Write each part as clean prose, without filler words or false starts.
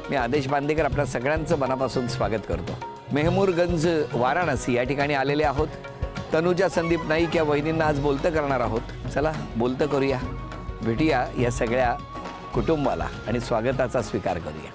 मी आदेश बांदेकर आपल्या सगळ्यांचं मनापासून स्वागत करतो। मेहमूरगंज वाराणसी या ठिकाणी आलेले आहोत। तनुजा संदीप नाईक या वहिनींना आज बोलतं करणार आहोत। चला बोलतं करूया, भेटूया या सगळ्या कुटुंबाला आणि स्वागताचा स्वीकार करूया।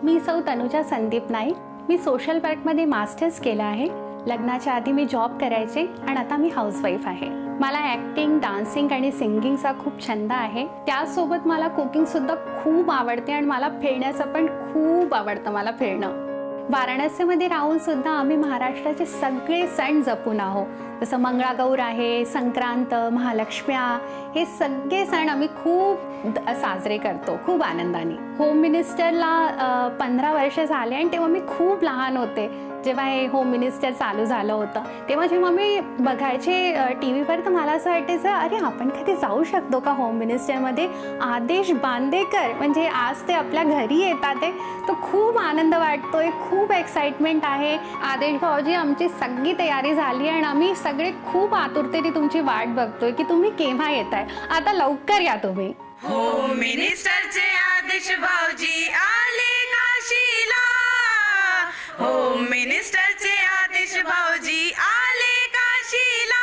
मी सौ तनुजा संदीप नाईक। मी सोशल वर्कमध्ये मास्टर्स केलं आहे। लग्नाच्या आधी मी जॉब करायचे आणि आता मी हाऊसवाईफ आहे। मला ॲक्टिंग, डान्सिंग आणि सिंगिंगचा खूप छंद आहे। त्यासोबत मला कुकिंगसुद्धा खूप आवडते आणि मला फिरण्याचं पण खूप आवडतं मला फिरणं। वाराणसीमध्ये राहून सुद्धा आम्ही महाराष्ट्राचे सगळे सण जपून आहोत। जसं मंगळागौर आहे, संक्रांत, महालक्ष्म्या, हे सगळे सण आम्ही खूप साजरे करतो खूप आनंदाने। होम मिनिस्टरला 15 वर्ष झाले आणि तेव्हा मी खूप लहान होते जेव्हा हे होम मिनिस्टर चालू झालं होतं। तेव्हा मी बघायचे TV वर, तर मला असं वाटायचं अरे आपण कधी जाऊ शकतो का होम मिनिस्टरमध्ये। आदेश बांदेकर म्हणजे आज ते आपल्या घरी येतात आहे, तो खूप आनंद वाटतोय, खूप एक्साइटमेंट आहे। आदेश भाऊजी आमची सगळी तयारी झाली आणि आम्ही सगळे खूप आतुरतेने तुमची वाट बघतोय की तुम्ही केव्हा येताय। आता लवकर या तुम्ही। होम मिनिस्टरचे आदेश भाऊजी आले काशीला। होम मिनिस्टरचे आदेश भाऊजी आले काशीला।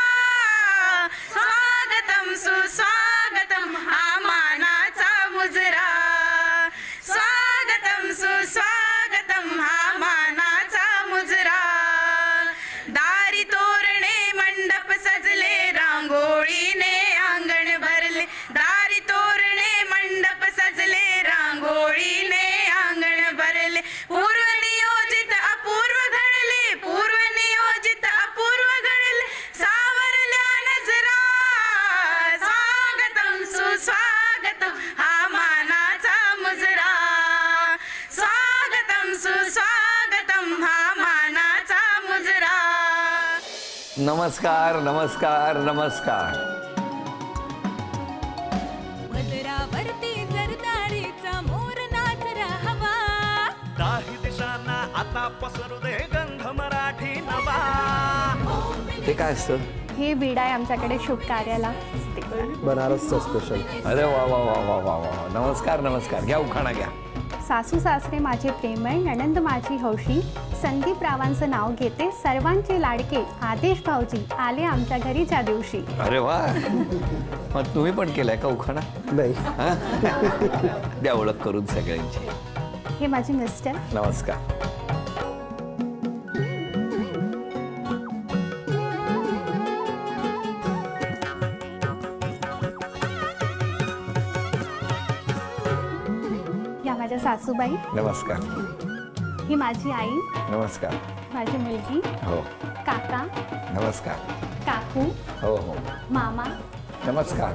स्वागतम सुस्वागतम हा मानाचा मुजरा। स्वागतम सुस्वागतम हा मानाचा मुजरा। दारी तोरणे मंडप सजले, रांगोळीने अंगण भरले। दारी तोरणे मंडप सजले, रांगोळीने अंगण भरले। पूर्व नियोजित अपूर्व घडले, पूर्व नियोजित अपूर्व घडले, सावरल्या नजरा। स्वागतम सुस्वागतम हा मानाचा मुजरा। स्वागतम सुस्वागतम हा मानाचा मुजरा। नमस्कार नमस्कार नमस्कार। पदरावरती जरदारीचा मोर नाचरा हवा। काही दिशांना आता पसरू दे गंध मराठी नवा। ते काय असतं? हे विडा आहे आमच्याकडे शुभ कार्याला असते। बनारसचं स्पेशल। अरे वा वा वा वा वा वा। नमस्कार नमस्कार, घ्या उखाणा घ्या। सासू सासरे माझे प्रेमळ, नणंद माझी हौशी, संदीप रावांचं नाव घेते, सर्वांचे लाडके आदेश भाऊजी आले आमच्या घरी ज्या दिवशी। अरे वा, मग तुम्ही पण केलाय का उखाणा? नाही, द्या ओळख करून सगळ्यांची। हे माझे मिस्टर। नमस्कार। या माझ्या सासूबाई। नमस्कार। ही माझी आई, नमस्कार। माझी मुलगी, हो काका, नमस्कार। काकू, हो हो मामा, नमस्कार।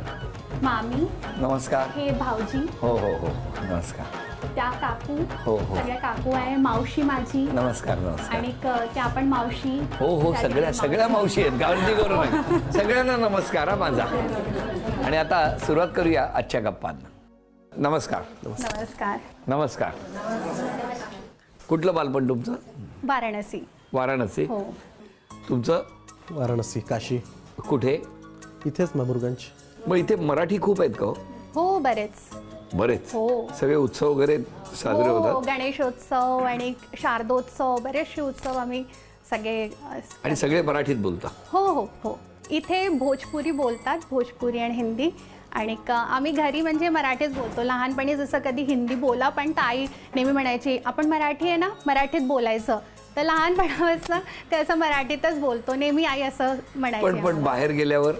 मामी, नमस्कार। हे भाऊजी, हो हो हो नमस्कार। त्या काकू, हो, हो. सगळ्या काकू आहे, मावशी माझी, नमस्कार नमस्कार। आणि त्या पण मावशी। हो हो सगळ्या मावशी आहेत, काळजी करू नका। सगळ्यांना नमस्कार हा माझा। आणि आता सुरुवात करूया आजच्या गप्पांना। नमस्कार नमस्कार। नमस्कार। कुठलं बालपण तुमचं? वाराणसी। वाराणसी। हो। तुमचं? वाराणसी, काशी, कुठे? इथेच मेहमूरगंज। मग इथे मराठी खूप आहेत का? हो बरेच। बरेच। हो। सगळे उत्सव वगैरे साजरे हो, होतात? गणेशोत्सव आणि शारदोत्सव, बरेचसे उत्सव आम्ही सगळे आणि सगळे मराठीत बोलता? हो हो हो। इथे भोजपुरी बोलतात, भोजपुरी आणि हिंदी। आणि आम्ही घरी म्हणजे मराठीच बोलतो। लहानपणी जसं कधी हिंदी बोला, पण ताई नेहमी म्हणायची आपण मराठी आहे ना, मराठीत बोलायचं। तर लहानपणापासून ते असं मराठीतच बोलतो नेहमी, आई असं म्हणायची। पण बाहेर गेल्यावर?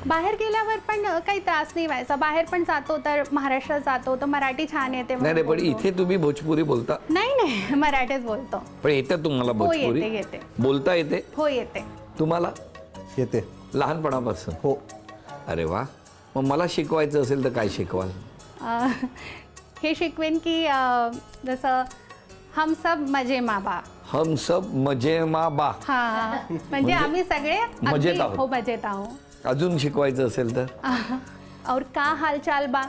बाहेर गेल्यावर पण काही त्रास नाही व्हायचा। बाहेर पण जातो तर महाराष्ट्रात जातो तर मराठी छान येते। नाही पण इथे तुम्ही भोजपुरी बोलता? नाही मराठीच बोलतो। पण येते तुम्हाला भोजपुरी? हो येते। बोलता येते? हो येते। तुम्हाला येते? लहानपणापासून? हो। अरे वा। मग मला शिकवायचं असेल तर काय शिकवाल? हे शिकवेन की जसं हम सब मजे मा बा। हम सब मजे मा बा। हा म्हणजे आम्ही सगळे मजेत आहोत। हो मजेत आहोत। अजून शिकवायचं असेल तर? और का हालचाल बा।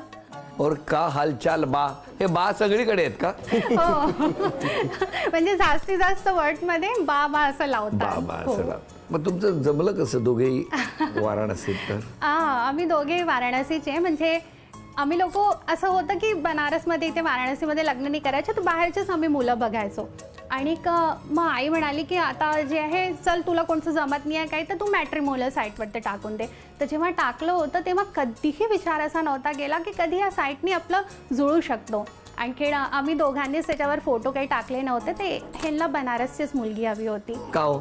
और का हालचाल बा। हे बा सगळीकडे आहेत का? हो म्हणजे जास्तीत जास्त वर्ड मध्ये बा बा असं लावतात। बा असं लावतात। मग तुमचं जमलं कसं दोघेही वाराणसीत? तर आम्ही दोघे वाराणसीचे, म्हणजे आम्ही लोक असं होतं की बनारसमध्ये इथे वाराणसीमध्ये लग्न नाही करायचं, तर बाहेरचेच आम्ही मुलं बघायचो. आणि मग आई म्हणाली की आता जे आहे चल तुला कोणतं जमत नाही आहे काही, तर तू मॅट्रिमोनियल साईटवरती टाकून दे. तर जेव्हा टाकलं होतं तेव्हा कधीही विचार असा नव्हता गेला की कधी या साईटनी आपलं जुळू शकतो. आणखी आम्ही दोघांनीच त्याच्यावर फोटो काही टाकले नव्हते, ते ह्यांना बनारसचीच मुलगी हवी होती. का हो?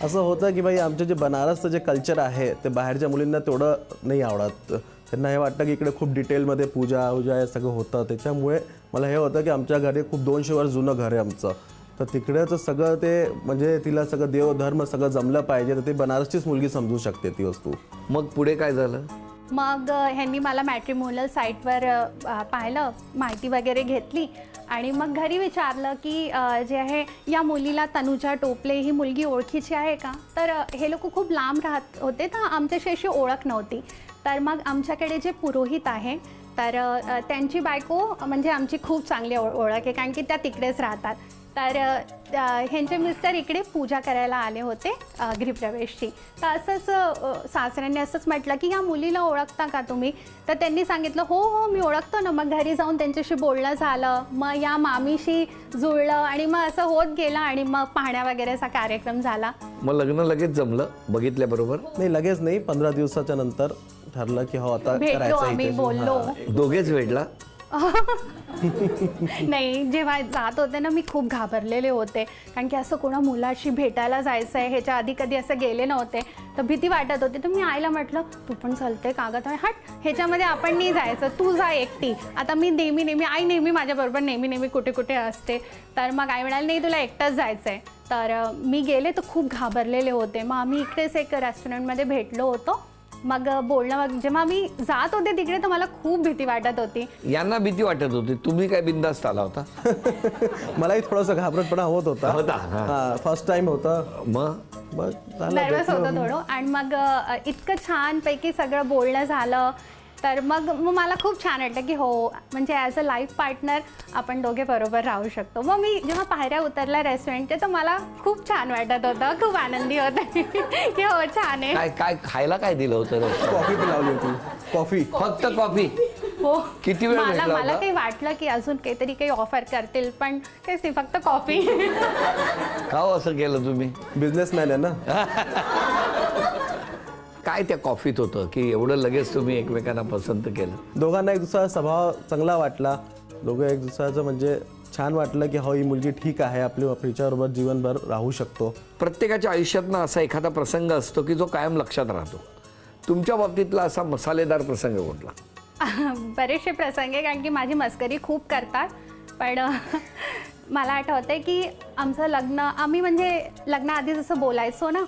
असं होतं की भाई आमचं जे बनारसचं जे कल्चर आहे ते बाहेरच्या मुलींना तेवढं नाही आवडत. त्यांना हे वाटतं की इकडे खूप डिटेलमध्ये पूजा हे सगळं होतं. त्याच्यामुळे मला हे होतं की आमच्या घरी खूप 200 वर्ष जुनं घर आहे आमचं, तर तिकडेचं सगळं ते म्हणजे तिला सगळं देवधर्म सगळं जमलं पाहिजे, तर ते बनारसचीच मुलगी समजू शकते ती वस्तू. मग पुढे काय झालं? मग ह्यांनी मला मॅट्रिमोनियल साईटवर पाहिलं, माहिती वगैरे घेतली आणि मग घरी विचारलं की जे आहे या मुलीला तनुजा टोपले ही मुलगी ओळखीची आहे का. तर हे लोक खूप लांब राहत होते, तर आमच्याशी अशी ओळख नव्हती. तर मग आमच्याकडे जे पुरोहित आहे तर त्यांची बायको म्हणजे आमची खूप चांगली ओळख आहे, कारण की त्या तिकडेच राहतात. तर ह्यांचे मिस्टर इकडे पूजा करायला आले होते गृहप्रवेशची. तर असंच सासऱ्यांनी असंच म्हटलं की या मुलीला ओळखता का तुम्ही. तर त्यांनी सांगितलं हो हो मी ओळखतो ना. मग घरी जाऊन त्यांच्याशी बोलणं झालं, मग या मामीशी जुळलं आणि मग असं होत गेलं आणि मग पाहण्या वगैरेचा कार्यक्रम झाला. मग लग्न लगेच जमलं बघितल्याबरोबर? नाही लगेच नाही, 15 दिवसाच्या नंतर ठरलं की हो आता भेटलो करायचं आम्ही, इथे. बोललो. दोघेच भेटला? नाही, जेव्हा जात होते ना मी खूप घाबरलेले होते, कारण की असं कोणा मुलाशी भेटायला जायचं आहे, ह्याच्या आधी कधी असं गेले नव्हते, तर भीती वाटत होती. तर मी आईला म्हटलं तू पण चलते कागद हट, ह्याच्यामध्ये आपण नाही जायचं, तू जा एकटी. आता मी नेहमी आई नेहमी माझ्याबरोबर नेहमी कुठे कुठे असते. तर मग आई म्हणाली नाही तुला एकटंच जायचं आहे. तर मी गेले तर खूप घाबरलेले होते. मग आम्ही इकडेच एक रेस्टॉरंटमध्ये भेटलो होतो. मग बोलणं, मग जेव्हा मी जात होते तिकडे तर मला खूप भीती वाटत होती. यांना भीती वाटत होती, तुम्ही काय बिंदास्त आला होता? मलाही थोडासा घाबरटपणा होत होता. हां, फर्स्ट टाइम होता. मग नर्वस होतं थोडं. आणि मग इतकं छानपैकी सगळं बोलणं झालं. तर मग मला खूप छान वाटलं की हो म्हणजे ॲज अ लाईफ पार्टनर आपण दोघे बरोबर राहू शकतो. मग मी जेव्हा पायऱ्या उतरल्या रेस्टॉरंटच्या तर मला खूप छान वाटत होतं, खूप आनंदी होतं की हो छान आहे. काय काय खायला काय दिलं होतं? कॉफी पिलावली होती. कॉफी, फक्त कॉफी? हो. किती वेळ भेटला मला होता? काही वाटलं की अजून काहीतरी काही ऑफर करतील, पण काहीच नाही, फक्त कॉफी. का हो असं केलं तुम्ही? बिझनेसमॅन आहे ना. काय त्या कॉफीत होतं की एवढं लगेच तुम्ही एकमेकांना पसंत केलं? दोघांना एक दुसरा स्वभाव चांगला वाटला. दोघं एक दुसऱ्याचं म्हणजे छान वाटलं की हो ही मुलगी ठीक आहे, आपली हिच्याबरोबर जीवनभर राहू शकतो. प्रत्येकाच्या आयुष्यातनं असा एखादा प्रसंग असतो की जो कायम लक्षात राहतो. तुमच्या बाबतीतला असा मसालेदार प्रसंग कुठला? बरेचसे प्रसंग आहे, कारण की माझी मस्करी खूप करतात. पण मला आठवतंय की आमचं लग्न, आम्ही म्हणजे लग्नाआधी जसं बोलायचो ना,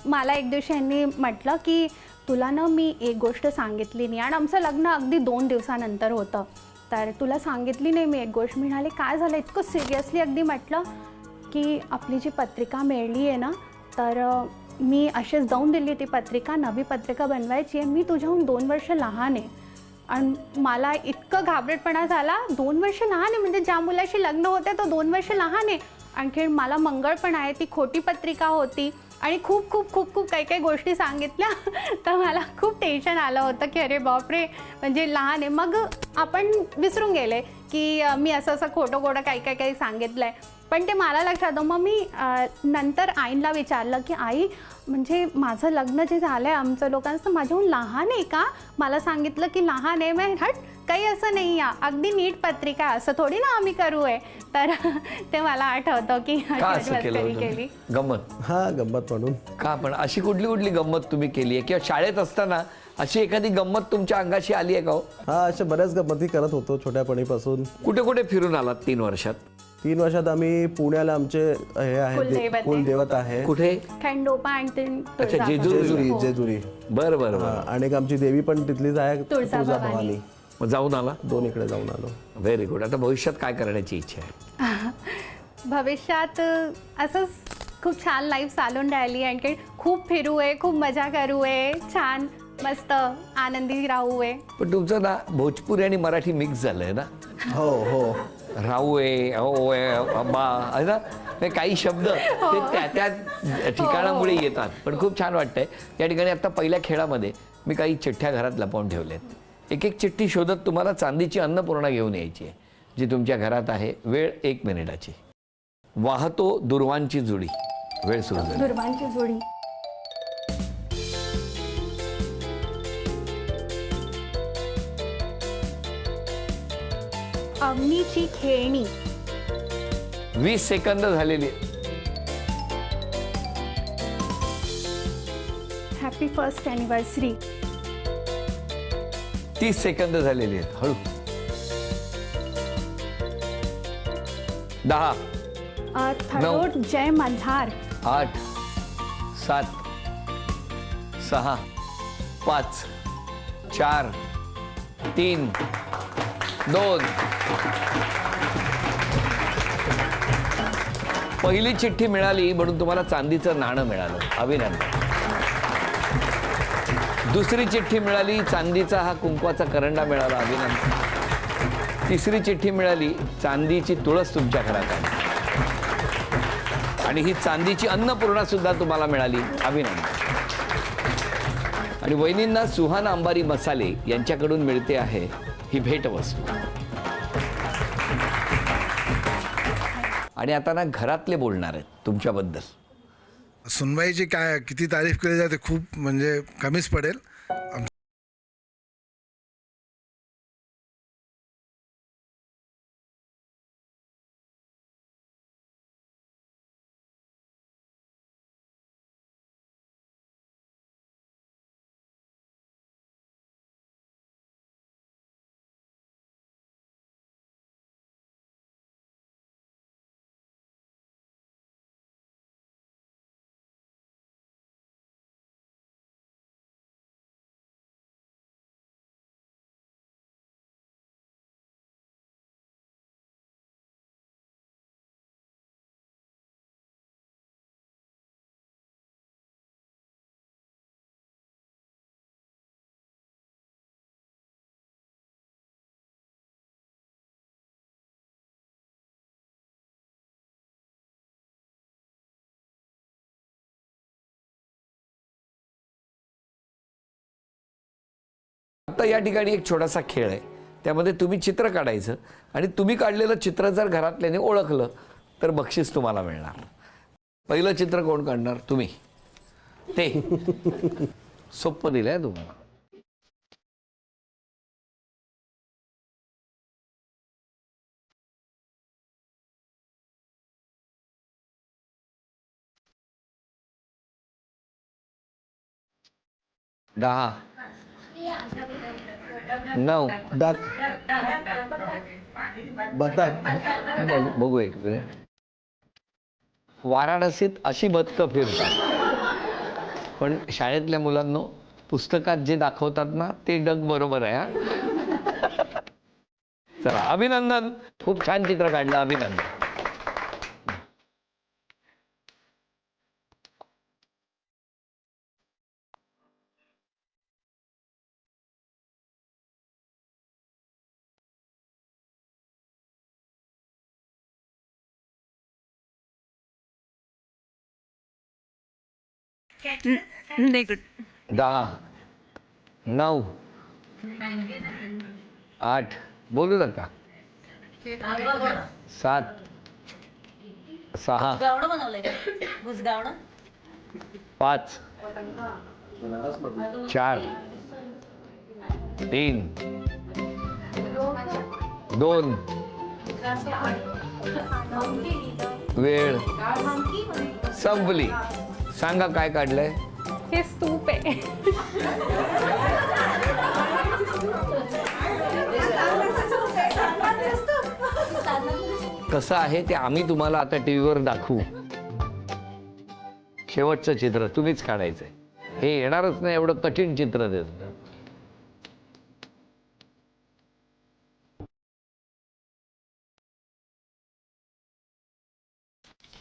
मला एक दिवशी यांनी म्हटलं की तुला ना मी एक गोष्ट सांगितली नाही. आणि आमचं लग्न अगदी 2 दिवसानंतर होतं. तर तुला सांगितली नाही मी एक गोष्ट. म्हणाले काय झालं? इतकं सिरियसली अगदी म्हटलं की आपली जी पत्रिका मिळली आहे ना, तर मी अशीच जाऊन दिली ती पत्रिका, नवी पत्रिका बनवायची आहे. मी तुझ्याहून 2 वर्ष लहान आहे. आणि मला इतकं घाबरटपणा झाला. 2 वर्ष लहान आहे म्हणजे ज्या मुलाशी लग्न होते तो 2 वर्ष लहान आहे. आणखी मला मंगळ पण आहे, ती खोटी पत्रिका होती. आणि खूप खूप खूप खूप काही काही गोष्टी सांगितल्या. तर मला खूप टेन्शन आलं होतं की अरे बापरे, म्हणजे लहान आहे. मग आपण विसरून गेले की मी असं खोटं काही सांगितलं आहे. पण ते मला लक्षात होतं. मग मी नंतर आईला विचारलं की आई म्हणजे माझं लग्न जे झालं आहे आमचं लोकांचं, माझ्याहून लहान आहे का? मला सांगितलं की लहान आहे. मग हट, काही असं नाही या, अगदी नीट पत्रिका, असं थोडी ना आम्ही करू आहे. तर ते मला आठवतं की का असं केलं मस्करी होतं? केली. गंमत? हा, गंमत म्हणून. का पण अशी कुठली गंमत तुम्ही केली आहे किंवा शाळेत असताना अशी एखादी गंमत तुमच्या अंगाशी आली आहे का हो? हा, अशा बऱ्याच गंमती करत होतो छोट्यापणीपासून. कुठे कुठे फिरून आलात 3 वर्षात? 3 वर्षात आम्ही पुण्याला आमचे हे आहे कुलदैवत आहे. कुठे? खंडोबा आणि अच्छा, जेजुरी. जेजुरी. बरं बरं हा, बरं. आणि एक आमची देवी पण तिथलीच आहे, तुळजाभवानी. मग जाऊन आला? 2 इकडे जाऊन आलो. Very good. आता भविष्यात काय करण्याची इच्छा आहे? भविष्यात असंच खूप छान लाईफ चालून राहिली. आणखी खूप फिरू आहे, खूप मजा करू आहे, छान मस्त आनंदी राहू आहे. पण तुमचं ना भोजपुरी आणि मराठी मिक्स झालंय ना? हो हो. राहू आहे, हो आहे, अब्बा आहे ना, हे काही शब्द ते त्या ठिकाणामुळे येतात. पण खूप छान वाटतंय. या ठिकाणी आता पहिल्या खेळामध्ये मी काही चिठ्ठ्या घरात लपवून ठेवल्यात. एक एक चिठ्ठी शोधत तुम्हाला चांदीची अन्नपूर्णा घेऊन यायची आहे, जी तुमच्या घरात आहे. वेळ 1 मिनिटाची. वाहतो दुर्वांची जुडी. वेळ सुरू झाली. दुर्वांची जोडी. अग्नीची खेळणी. 20 सेकंद झालेली आहेत. Happy first anniversary. 30 सेकंद झालेली आहेत. हळू. 10, थरोट जय मल्हार. 8, 7, 6, 5, 4, 3, 2. पहिली चिठ्ठी मिळाली म्हणून तुम्हाला चांदीचं नाणं मिळालं. अभिनंदन. दुसरी चिठ्ठी मिळाली, चांदीचा हा कुंकवाचा करंडा मिळाला. अभिनंदन. तिसरी चिठ्ठी मिळाली, चांदीची तुळस तुमच्या घरात आली. आणि ही चांदीची अन्नपूर्णा सुद्धा तुम्हाला मिळाली. अभिनंदन. आणि वहिनींना सुहाना अंबारी मसाले यांच्याकडून मिळते आहे ही भेटवस्तू. आणि आता ना घरातले बोलणार आहेत तुमच्याबद्दल. सुनबाईची काय किती तारीफ केली जाते, खूप म्हणजे कमीच पडेल. आता या ठिकाणी एक छोटासा खेळ आहे. त्यामध्ये तुम्ही चित्र काढायचं आणि तुम्ही काढलेलं चित्र जर घरातल्याने ओळखलं तर बक्षीस तुम्हाला मिळणार. पहिलं चित्र कोण काढणार? तुम्ही. ते सोपं दिलंय तुम्हाला. दहा, 9. बघू एक मिनिट. वाराणसीत अशी बदकं फिरतात, पण शाळेतल्या मुलांना पुस्तकात जे दाखवतात ना ते डग बरोबर आहे. हा चला, अभिनंदन. खूप छान चित्र काढलं. अभिनंदन. नाही गुड. 10, 9, 8. बोलू नका. 7, 6, 5, 4, 3, 2. वेळ संपली. सांगा काय काढलंय? हे स्तूप आहे. कसं आहे ते आम्ही तुम्हाला आता टीव्हीवर दाखवू. शेवटचं चित्र तुम्हीच काढायचंय. हे येणारच नाही एवढं कठीण चित्र देत.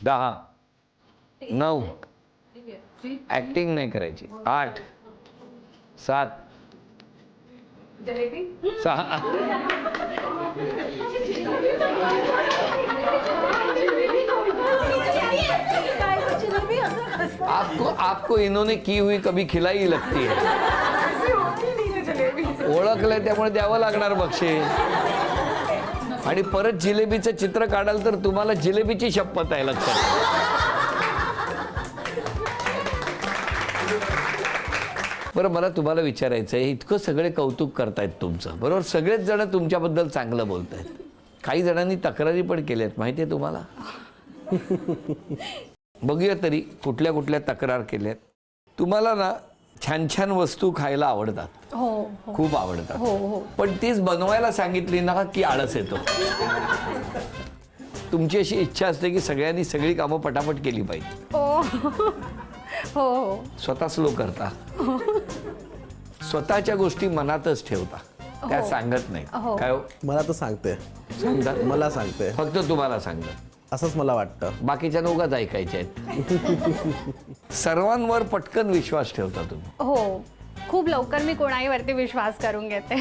10, 9. ऍक्टिंग नाही करायची. 8, 7, 6. आपको इन्होंने की हुई कभी खिलाई लगती है. ओळखलंय त्यामुळे द्यावं लागणार बक्षीस. आणि परत जिलेबीचं चित्र काढाल तर तुम्हाला जिलेबीची शपथ आहे लक्षात. बरं, मला तुम्हाला विचारायचं आहे, इतकं सगळे कौतुक करतायत तुमचं, बरोबर, सगळेच जण तुमच्याबद्दल चांगलं बोलतायत, काही जणांनी तक्रारी पण केल्यात माहिती आहे तुम्हाला. बघूया तरी कुठल्या कुठल्या तक्रार केल्यात. तुम्हाला ना छान छान वस्तू खायला आवडतात, हो हो खूप आवडतात, हो हो पण तीच बनवायला सांगितली ना की आळस येतो. तुमची अशी इच्छा असते की सगळ्यांनी सगळी कामं पटापट केली पाहिजे, हो हो हो स्वतः स्लो करता, स्वतःच्या गोष्टी मनातच ठेवता, त्या सांगत नाही. हो. काय हो? मला तर सांगते, सांगता? मला सांगते, फक्त तुम्हाला सांगत, असंच मला वाटतं. बाकीच्या उगाच ऐकायच्या आहेत. सर्वांवर पटकन विश्वास ठेवता तुम्ही, हो. खूप लवकर मी कोणाहीवरती विश्वास करून घेते.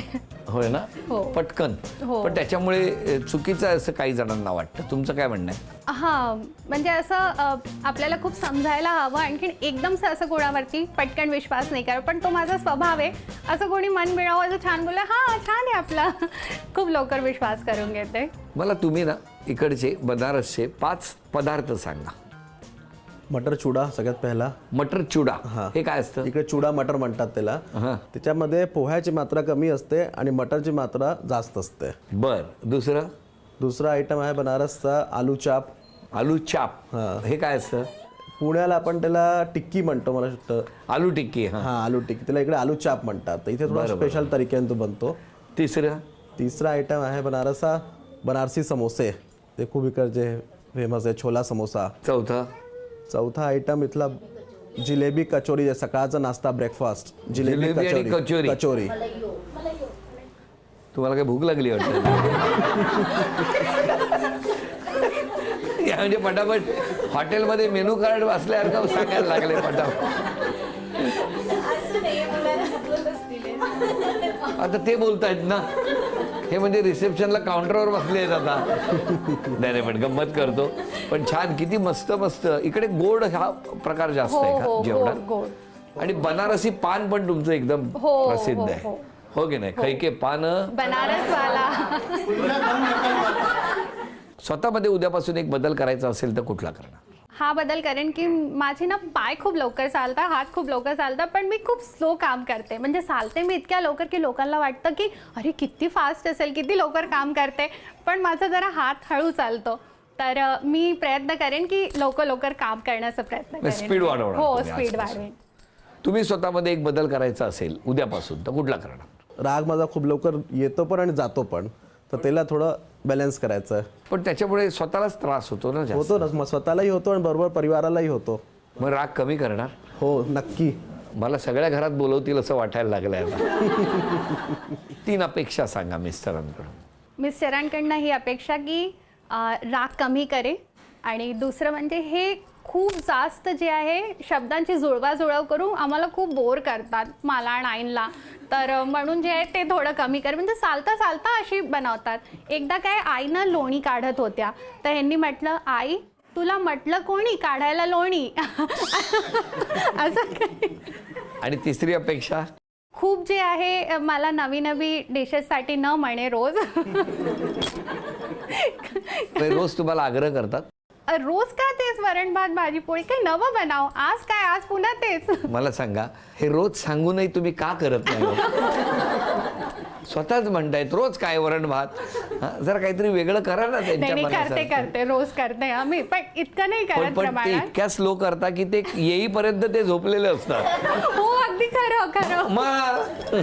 होय ना, हो. पटकन. हो. पण त्याच्यामुळे चुकीचं असं काही जणांना वाटतं. तुमचं काय म्हणणं आहे? हां, म्हणजे असं आपल्याला खूप समजायला हवं, आणखीन एकदम असं कोणावरती पटकन विश्वास नाही करा. पण तो माझा स्वभाव आहे, असं कोणी मन मिळावं असं छान बोललं, हां छान आहे आपला, खूप लवकर विश्वास करून घेते. मला तुम्ही ना इकडचे बनारसचे 5 पदार्थ सांगा. मटर चुडा सगळ्यात पहिला. मटर चुडा, हा. हे काय असतं? इकडे चुडा मटर म्हणतात त्याला. हा. त्याच्यामध्ये पोह्याची मात्रा कमी असते आणि मटरची मात्रा जास्त असते. बर. दुसरं? दुसरा आयटम आहे बनारसचा आलू चाप. आलू चाप, हा. हे काय असतं? पुण्याला आपण त्याला टिक्की म्हणतो, मला वाटतं. आलू टिक्की. हा. हा, आलू टिक्की, त्याला इकडे आलू चाप म्हणतात. तर इथे थोडा बरं, बरं. स्पेशल तरीक्याने तो बनतो. तिसरं? तिसरा आयटम आहे बनारसी समोसे. ते खूप इकडचे फेमस आहे, छोला समोसा. चौथं? चौथा आयटम इथला जिलेबी कचोरी, सकाळचा नाश्ता, ब्रेकफास्ट. जिलेबी आणि कचोरी. कचोरी. तुम्हाला काय भूक लागली वाटतं? या म्हणजे पटापट हॉटेलमध्ये मेनू कार्ड वाचल्यासारखं सांगायला लागले पटापट. आता ते बोलतायत ना, हे म्हणजे रिसेप्शनला काउंटरवर बसले आहेत आता. नाही पण गंमत करतो, पण छान, किती मस्त मस्त. इकडे गोड हा प्रकार जास्त हो आहे हो का गोड जेवणात? गोड. आणि बनारसी पान पण तुमचं एकदम हो, प्रसिद्ध हो, आहे, हो. हो की नाही? खैके पान. बनारसवाला. स्वतःमध्ये उद्यापासून एक बदल करायचा असेल तर कुठला करणार? हा बदल करेन की माझे ना पाय खूप लवकर चालतात, हात खूप लवकर चालतात, पण मी खूप स्लो काम करते. म्हणजे चालते मी इतक्या लवकर की लोकांना वाटतं की अरे किती फास्ट असेल, किती लवकर काम करते, पण माझा जरा हात हळू चालतो. तर मी प्रयत्न करेन की लवकर काम करण्याचा प्रयत्न करेन. स्पीड वाढवणार हो, तुम्ही स्पीड आजपासून. वाढवेन. तुम्ही स्वतःमध्ये एक बदल करायचा असेल उद्यापासून तर कुठला करणार? राग माझा खूप लवकर येतो पण आणि जातो पण, तर त्याला थोडं बॅलन्स करायचं आहे. पण त्याच्यामुळे स्वतःलाच त्रास होतो ना जास्त. होतो ना, मग स्वतःलाही होतो आणि बरोबर परिवारालाही होतो. मग राग कमी करणार? हो, नक्की. मला सगळ्या घरात बोलवतील असं वाटायला लागलंय आता. 3 अपेक्षा सांगा मिस्टरांकडून. मिस्टरांकडनं ही अपेक्षा की राग कमी करे, आणि दुसरं म्हणजे हे खूप जास्त जे आहे शब्दांची जुळवाजुळव करून आम्हाला खूप बोर करतात, मला आणि आईनला. तर म्हणून जे आहे ते थोडं कमी कर. म्हणजे चालता चालता अशी बनवतात. एकदा काय आईनं लोणी काढत होत्या, तर ह्यांनी म्हटलं, आई तुला म्हटलं कोणी काढायला लोणी. असं काय. आणि तिसरी अपेक्षा? खूप जे आहे मला नवी नवी डिशेससाठी न म्हणे रोज. ते रोज तुम्हाला आग्रह करतात? रोज का तेच वरण भात भाजी पोळी, काही नवं बनाव, आज काय, आज पुन्हा तेच. मला सांगा, हे रोज सांगूनही तुम्ही का करत नाही? स्वतःच म्हणतायत रोज काय वरण भात, जरा काहीतरी वेगळं करा ना त्यांच्या नाही मनासारखं. करते रोज करते आम्ही, पण इतकं नाही करत पण ते प्रमाणात. इतक्या स्लो करता की ते येईपर्यंत ते झोपलेले असतात. हो, अगदी खरं. मग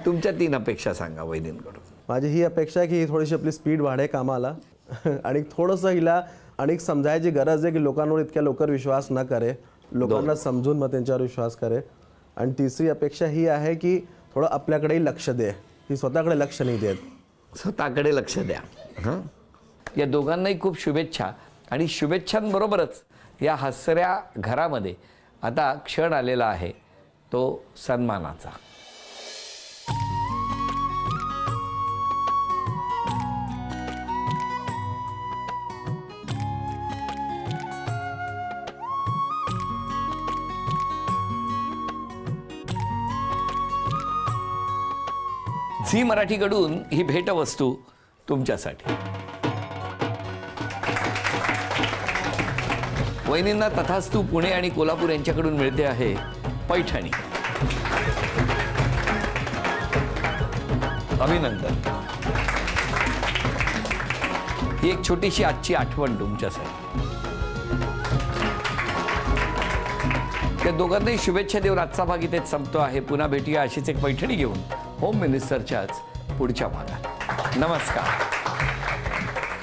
तुमच्या 3 अपेक्षा सांगा वहिनींकडून. माझी ही अपेक्षा आहे की ही थोडीशी आपली स्पीड वाढे कामाला, आणि थोडंसं हिला आणि समजायची गरज आहे की लोकांवर इतक्या लवकर विश्वास न करे, लोकांना समजून मग त्यांच्यावर विश्वास करे. आणि तिसरी अपेक्षा ही आहे की थोडं आपल्याकडेही लक्ष दे. ही स्वतःकडे लक्ष नाही देत. स्वतःकडे लक्ष द्या. हं, या दोघांनाही खूप शुभेच्छा. आणि शुभेच्छांबरोबरच या हसऱ्या घरामध्ये आता क्षण आलेला आहे तो सन्मानाचा. झी मराठीकडून ही भेटवस्तू तुमच्यासाठी. वहिनींना तथास्तू पुणे आणि कोल्हापूर यांच्याकडून मिळते आहे पैठणी. अभिनंदन. ही एक छोटीशी आजची आठवण तुमच्यासाठी. त्या दोघांनाही शुभेच्छा देऊन आजचा भाग इथेच संपतो आहे. पुन्हा भेटूया अशीच एक पैठणी घेऊन होम मिनिस्टरच्याच पुढच्या भागात. नमस्कार.